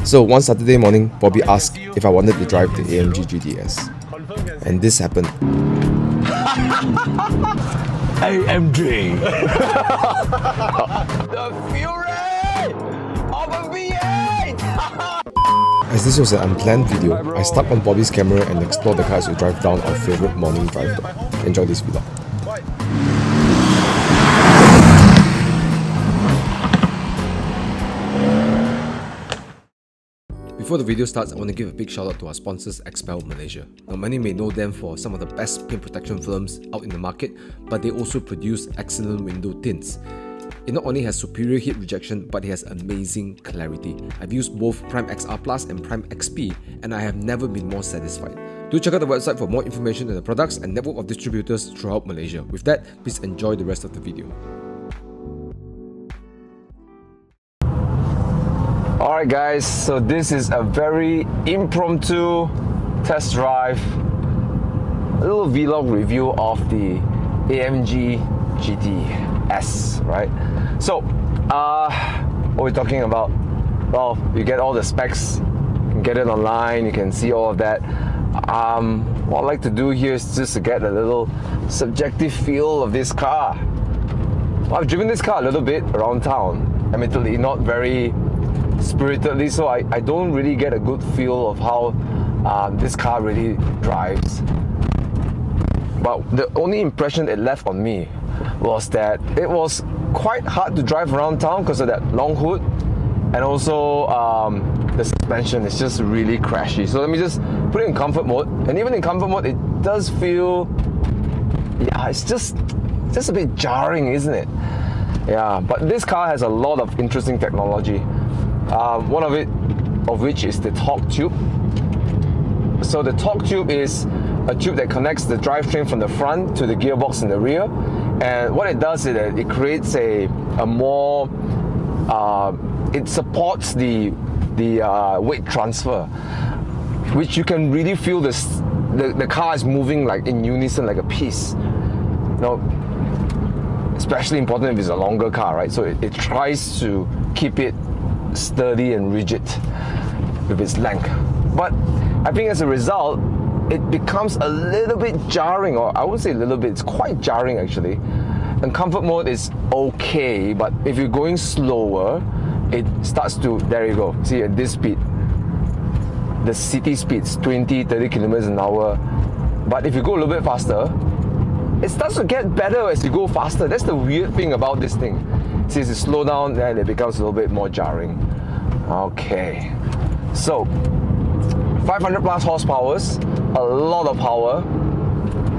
So one Saturday morning, Bobby asked if I wanted to drive the AMG GTS. And this happened. AMG! The fury of a V8! As this was an unplanned video, I stuck on Bobby's camera and explored the car as we drive down our favourite morning drive. Enjoy this vlog. Before the video starts, I want to give a big shout out to our sponsors Xpel Malaysia. Now many may know them for some of the best paint protection films out in the market, but they also produce excellent window tints. It not only has superior heat rejection, but it has amazing clarity. I've used both Prime XR Plus and Prime XP, and I have never been more satisfied. Do check out the website for more information on the products and network of distributors throughout Malaysia. With that, please enjoy the rest of the video. Alright guys, so this is a very impromptu test drive, a little vlog review of the AMG GTS, right? So, what we're talking about, well, you get all the specs, you can get it online, you can see all of that. What I'd like to do here is just to get a little subjective feel of this car. Well, I've driven this car a little bit around town, admittedly not very spiritedly, so I don't really get a good feel of how this car really drives. But the only impression it left on me was that it was quite hard to drive around town because of that long hood, and also the suspension is just really crashy. So let me just put it in comfort mode, and even in comfort mode it does feel, yeah, it's just a bit jarring, isn't it? Yeah, but this car has a lot of interesting technology. One of which is the torque tube. So the torque tube is a tube that connects the drivetrain from the front to the gearbox in the rear, and what it does is that it creates a more it supports the weight transfer, which you can really feel the car is moving like in unison, like a piece. Now, especially important if it's a longer car, right? So it tries to keep it sturdy and rigid with its length, but I think as a result it becomes a little bit jarring, or I would say a little bit, it's quite jarring actually. And comfort mode is okay, but if you're going slower it starts to, there you go, see at this speed, the city speeds 20-30 kilometers an hour, but if you go a little bit faster it starts to get better as you go faster. That's the weird thing about this thing. Since you slow down, then it becomes a little bit more jarring. Okay, so 500 plus horsepower, a lot of power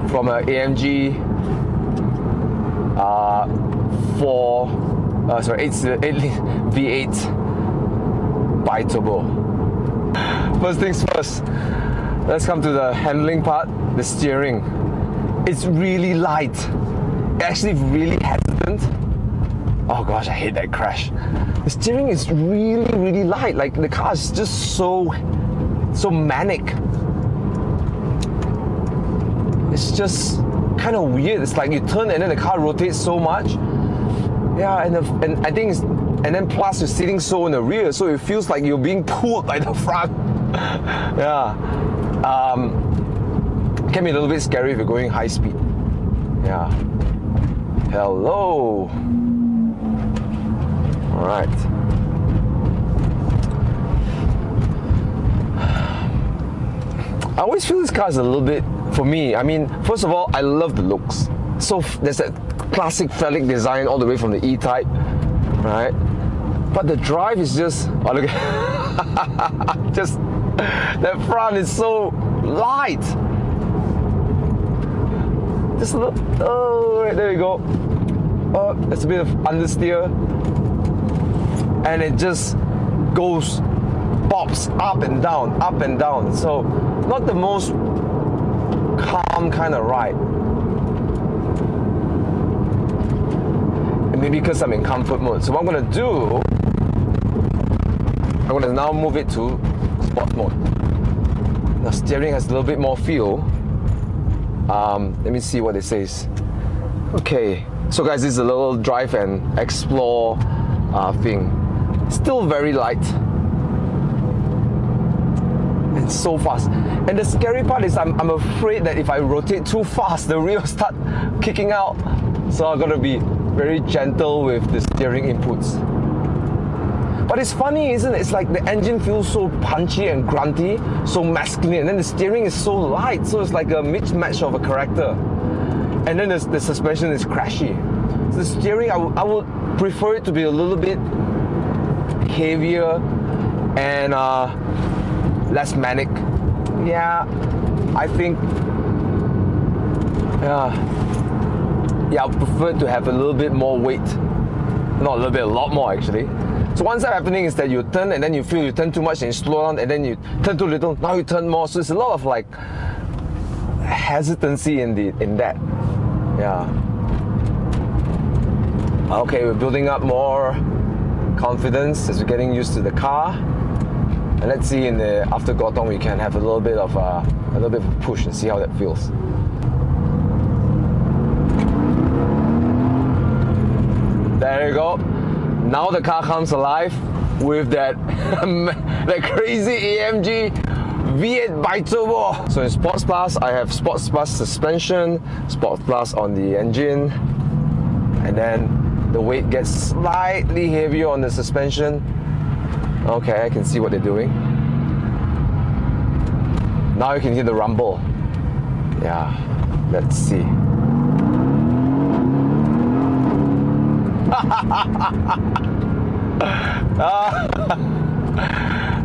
from an AMG 8 V8 bi-turbo. First things first, let's come to the handling part, the steering. It's really light, actually really hesitant. Oh gosh, I hate that crash. The steering is really light, like the car is just so manic. It's just kind of weird. It's like you turn and then the car rotates so much. Yeah, and I think and then plus you're sitting so in the rear, so it feels like you're being pulled by the front. Yeah. Can be a little bit scary if you're going high speed. Yeah. Hello. All right. I always feel this car is a little bit, for me, I mean, first of all, I love the looks. So there's that classic phallic design all the way from the E-Type, right? But the drive is just, oh look at just, that front is so light. Just look, oh, right, there you go. Oh, there's a bit of understeer. And it just goes, pops up and down, up and down. So, not the most calm kind of ride. And maybe because I'm in comfort mode. So what I'm going to do, I'm going to now move it to sport mode. Now steering has a little bit more feel. Let me see what it says. Okay, so guys, this is a little drive and explore thing. Still very light. It's so fast. And the scary part is I'm afraid that if I rotate too fast, the wheels start kicking out. So I've got to be very gentle with the steering inputs. But it's funny, isn't it? It's like the engine feels so punchy and grunty, so masculine, and then the steering is so light, so it's like a mismatch of a character. And then the suspension is crashy. So the steering, I would prefer it to be a little bit heavier and less manic. Yeah, I think, yeah, I prefer to have a little bit more weight. Not a little bit, a lot more actually. So what's happening is that you turn and then you feel you turn too much and you slow down, and then you turn too little, now you turn more. So it's a lot of like hesitancy in that. Yeah. Okay, we're building up more confidence as we're getting used to the car. And let's see in the after Gotong we can have a little bit of a push and see how that feels. There you go. Now the car comes alive with that that crazy AMG V8 bi-turbo. So in Sports Plus, I have Sports Plus suspension, Sports Plus on the engine, and then the weight gets slightly heavier on the suspension. Okay, I can see what they're doing. Now you can hear the rumble. Yeah, let's see.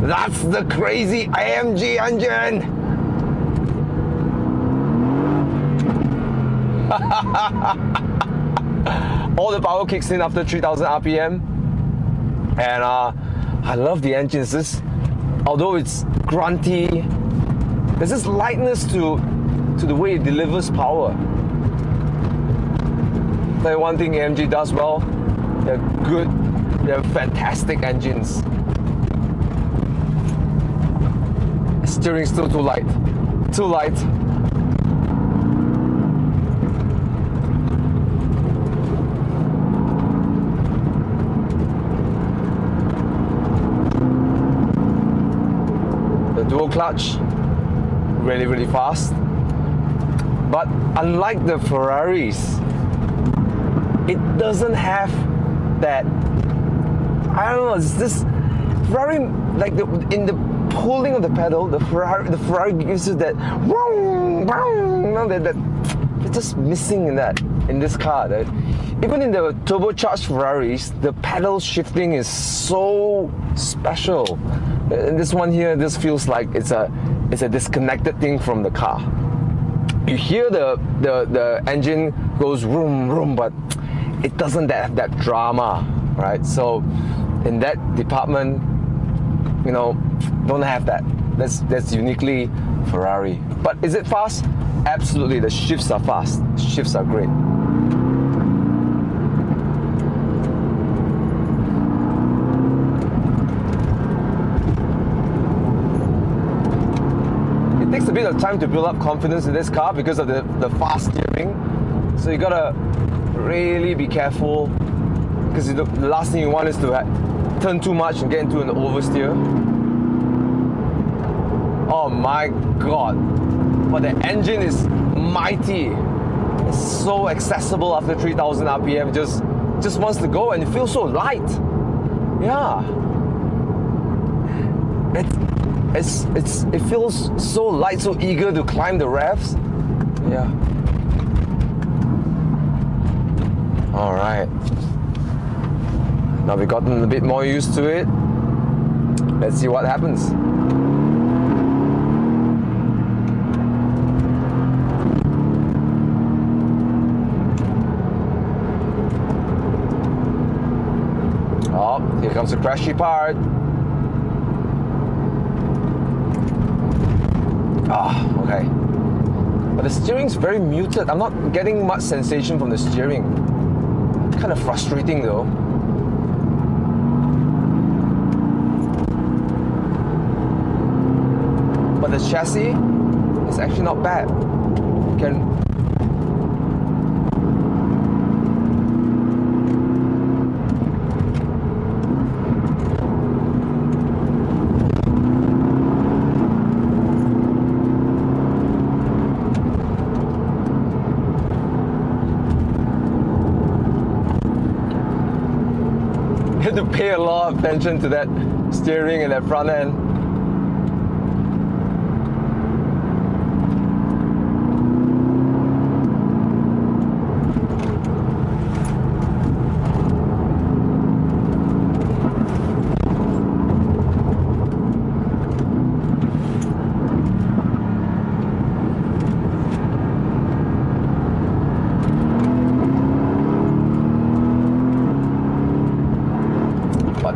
That's the crazy AMG engine. All the power kicks in after 3000 RPM, and I love the engine. Although it's grunty, there's this lightness to the way it delivers power. Like one thing AMG does well, they're good, they're fantastic engines. Steering's still too light. Too light. The dual clutch, really, really fast. But unlike the Ferraris, it doesn't have that, I don't know, it's this Ferrari, like in the pulling of the pedal, the Ferrari gives you that it's just missing in this car. Right? Even in the turbocharged Ferraris, the pedal shifting is so special. And this one here, this feels like it's a disconnected thing from the car. You hear the engine goes vroom vroom, but it doesn't have that drama, right? So in that department, you know, don't have that. That's uniquely Ferrari. But is it fast? Absolutely, the shifts are fast. Shifts are great. It takes a bit of time to build up confidence in this car because of the fast steering. So you gotta really be careful, because the last thing you want is to turn too much and get into an oversteer. Oh my god, but the engine is mighty. It's so accessible after 3000 RPM, just wants to go, and it feels so light. Yeah, it feels so light, so eager to climb the revs. Yeah. All right. Now we've gotten a bit more used to it. Let's see what happens. Oh, here comes the crashy part. Okay. But the steering's very muted. I'm not getting much sensation from the steering. It's kind of frustrating though. But the chassis is actually not bad. have to pay a lot of attention to that steering and that front end.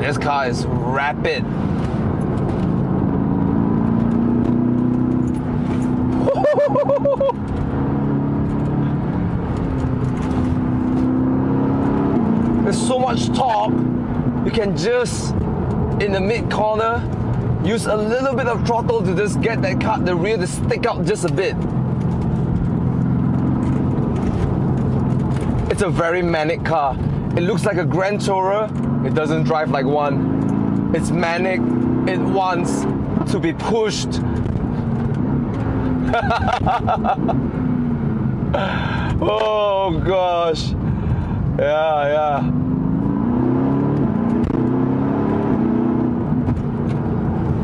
This car is rapid. There's so much torque. You can just, in the mid corner, use a little bit of throttle to just get that car, the rear to stick out just a bit. It's a very manic car. It looks like a Grand Tourer. It doesn't drive like one. It's manic. It wants to be pushed. Oh gosh. Yeah.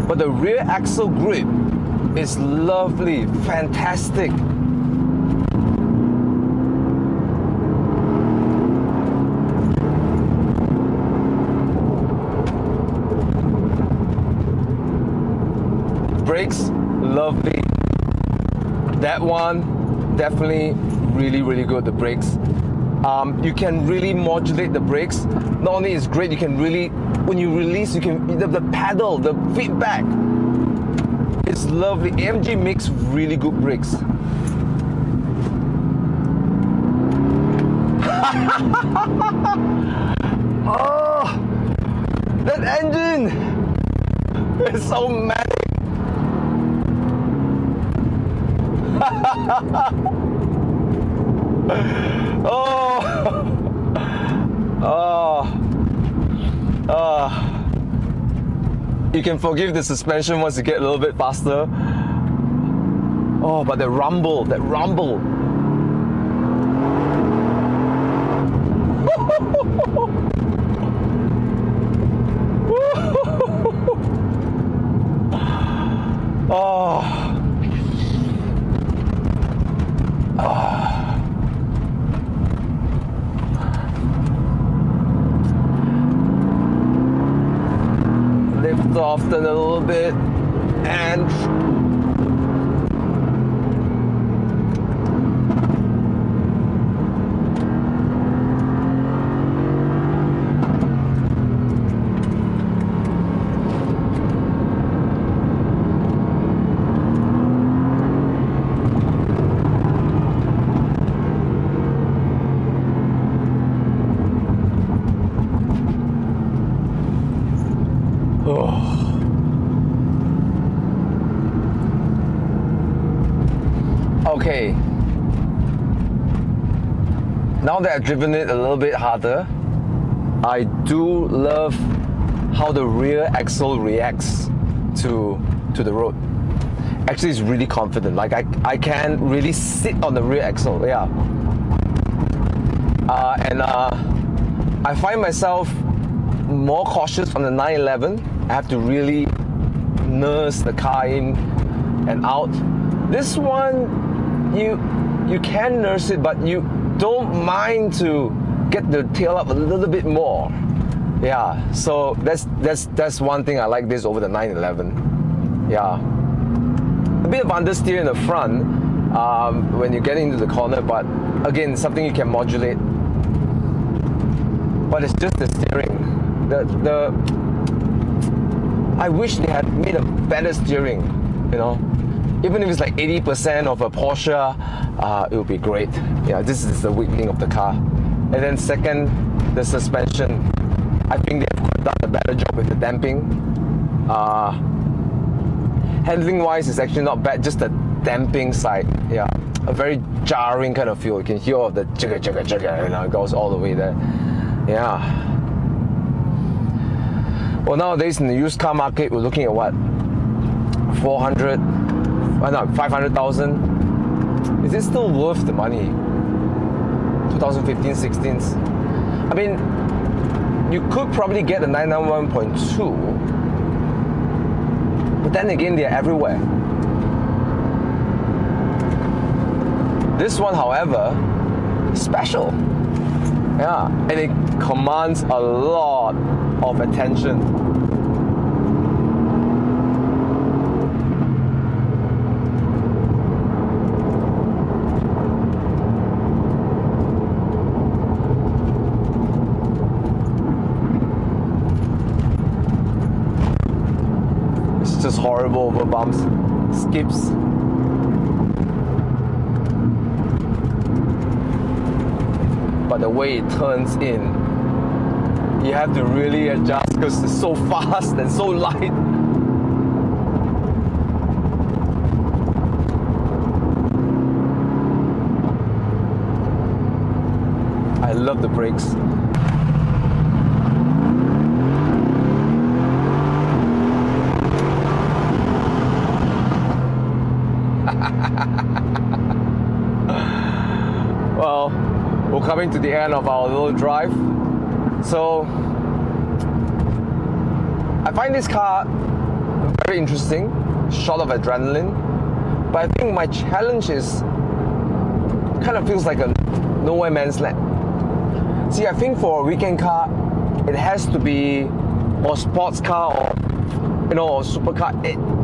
But the rear axle grip is lovely, fantastic. Brakes, lovely. That one, definitely really good, the brakes. You can really modulate the brakes. Not only is great, you can really, when you release, you can, the pedal, the feedback. It's lovely. AMG makes really good brakes. Oh, that engine is so mad. You can forgive the suspension once you get a little bit faster. Oh, but that rumble. Lift off a little bit and okay, now that I've driven it a little bit harder, I do love how the rear axle reacts to the road. Actually, it's really confident. Like I can really sit on the rear axle, yeah. I find myself more cautious on the 911. I have to really nurse the car in and out. This one, you can nurse it, but you don't mind to get the tail up a little bit more. Yeah, so that's one thing I like this over the 911. Yeah, a bit of understeer in the front when you get into the corner, but again, something you can modulate. But it's just the steering. I wish they had made a better steering, you know. Even if it's like 80% of a Porsche, it would be great. Yeah, this is the weak link of the car. And then second, the suspension. I think they have done a better job with the damping. Handling wise, it's actually not bad, just the damping side. Yeah, a very jarring kind of feel. You can hear all the jigga, you know, it goes all the way there. Yeah. Well, nowadays in the used car market, we're looking at what? 500,000. Is it still worth the money? 2015, 16s. I mean, you could probably get a 991.2, but then again, they're everywhere. This one, however, is special. Yeah, and it commands a lot of attention. It's just horrible over bumps, skips. But the way it turns in, you have to really adjust because it's so fast and so light. I love the brakes. Well, we're coming to the end of our little drive. So I find this car very interesting, shot of adrenaline, but I think my challenge is kind of feels like a nowhere man's land. See, I think for a weekend car, it has to be, or sports car, or or supercar,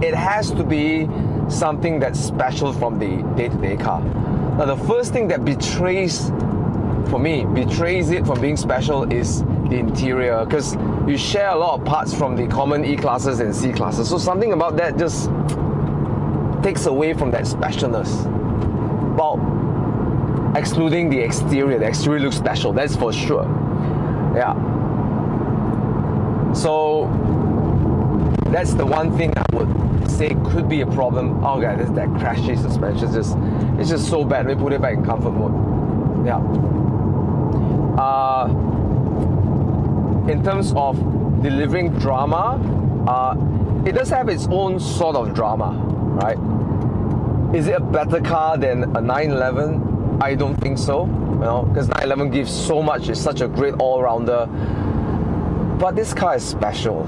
it has to be something that's special from the day-to-day car. Now, the first thing that betrays it from being special is the interior, because you share a lot of parts from the common E classes and C classes. So something about that just takes away from that specialness. Well, excluding the exterior looks special, that's for sure. Yeah. So that's the one thing I would say could be a problem. Oh god, that crashy suspension it's just so bad. Let me put it back in comfort mode. Yeah. In terms of delivering drama, it does have its own sort of drama, right? Is it a better car than a 911? I don't think so, because 911 gives so much. It's such a great all-rounder. But this car is special.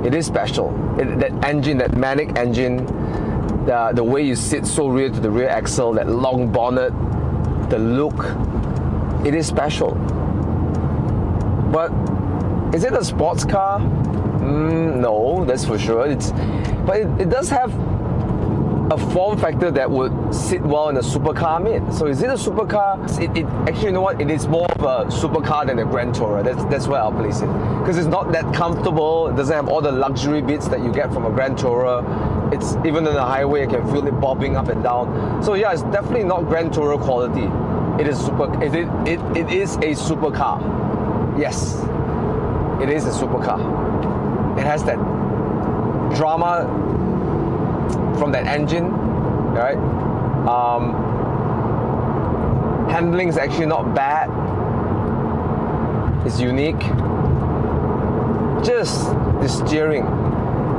It is special. That engine, that manic engine, the way you sit so rear to the rear axle, that long bonnet, the look, it is special. But is it a sports car? No, that's for sure. But it does have a form factor that would sit well in a supercar. So is it a supercar? It actually, you know what? It is more of a supercar than a Grand Tourer. That's where I'll place it, because it's not that comfortable. It doesn't have all the luxury bits that you get from a Grand Tourer. It's even on the highway, I can feel it bobbing up and down. So yeah, it's definitely not Grand Tourer quality. It is it is a supercar. Yes, it is a supercar. It has that drama from that engine, right? Handling is actually not bad. It's unique. Just the steering,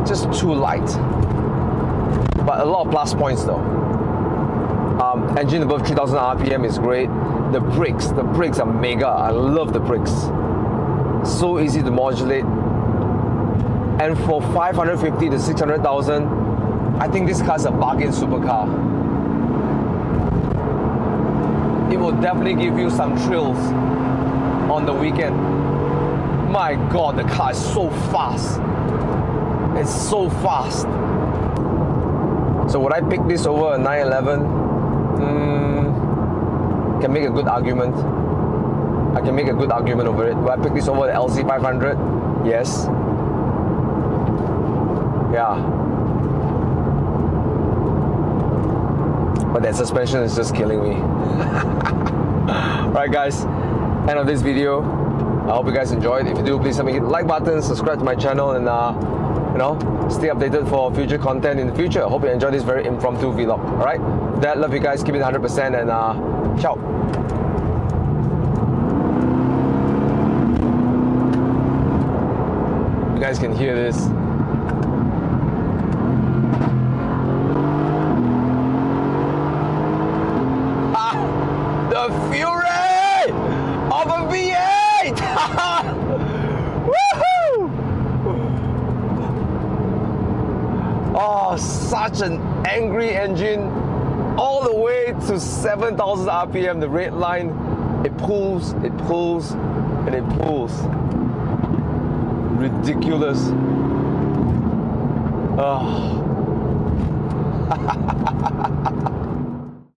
just too light. But a lot of plus points though. Engine above 3,000 RPM is great. The brakes are mega. I love the brakes. So easy to modulate. And for 550 to 600,000, I think this car's a bargain supercar. It will definitely give you some thrills on the weekend. My god, the car is so fast. It's so fast. So would I pick this over a 911? Can make a good argument. I can make a good argument over it. Would I pick this over the LC500? Yes. Yeah. But that suspension is just killing me. Alright guys, end of this video. I hope you guys enjoyed. If you do, please help me hit the like button, subscribe to my channel, and stay updated for future content in the future. I hope you enjoyed this very impromptu vlog. Alright? With that, love you guys, keep it 100%, and ciao. You guys can hear this. The fury of a V8! Oh, such an angry engine. All the way to 7,000 RPM, the red line, it pulls, and it pulls. Ridiculous. Oh.